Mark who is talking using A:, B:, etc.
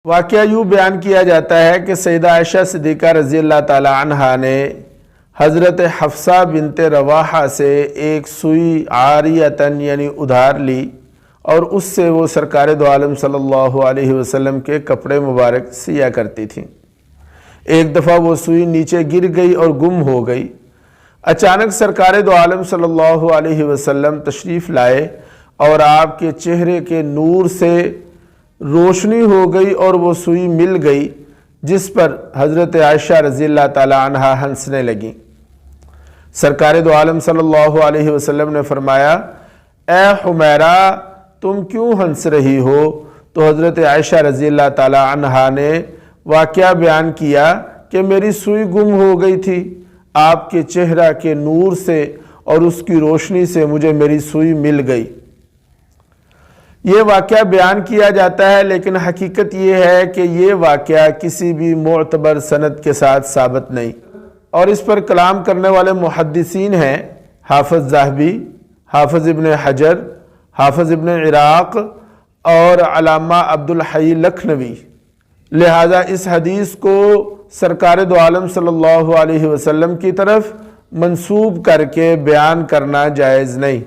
A: واقعہ یوں بیان کیا جاتا ہے کہ سیدہ عائشہ صدیقہ رضی اللہ تعالی عنہا نے حضرت حفصہ بنت رواحہ سے ایک سوئی عاریتاً یعنی ادھار لی اور اس سے وہ سرکار دو عالم صلی اللہ علیہ وسلم کے کپڑے مبارک سیا کرتی تھیں۔ ایک دفعہ وہ سوئی نیچے گر گئی اور گم ہو گئی۔ اچانک سرکار دو عالم صلی اللہ علیہ وسلم تشریف لائے اور آپ کے چہرے کے نور سے روشنی ہو گئی اور وہ سوئی مل گئی، جس پر حضرت عائشہ رضی اللہ تعالی عنہا ہنسنے لگیں۔ سرکار دو عالم صلی اللہ علیہ وسلم نے فرمایا، اے حمیرہ تم کیوں ہنس رہی ہو؟ تو حضرت عائشہ رضی اللہ تعالی عنہا نے واقعہ بیان کیا کہ میری سوئی گم ہو گئی تھی، آپ کے چہرہ کے نور سے اور اس کی روشنی سے مجھے میری سوئی مل گئی۔ یہ واقعہ بیان کیا جاتا ہے، لیکن حقیقت یہ ہے کہ یہ واقعہ کسی بھی معتبر سند کے ساتھ ثابت نہیں، اور اس پر کلام کرنے والے محدثین ہیں حافظ ذہبی، حافظ ابن حجر، حافظ ابن عراق اور علامہ عبدالحی لکھنوی۔ لہذا اس حدیث کو سرکار دو عالم صلی اللہ علیہ وسلم کی طرف منسوب کر کے بیان کرنا جائز نہیں۔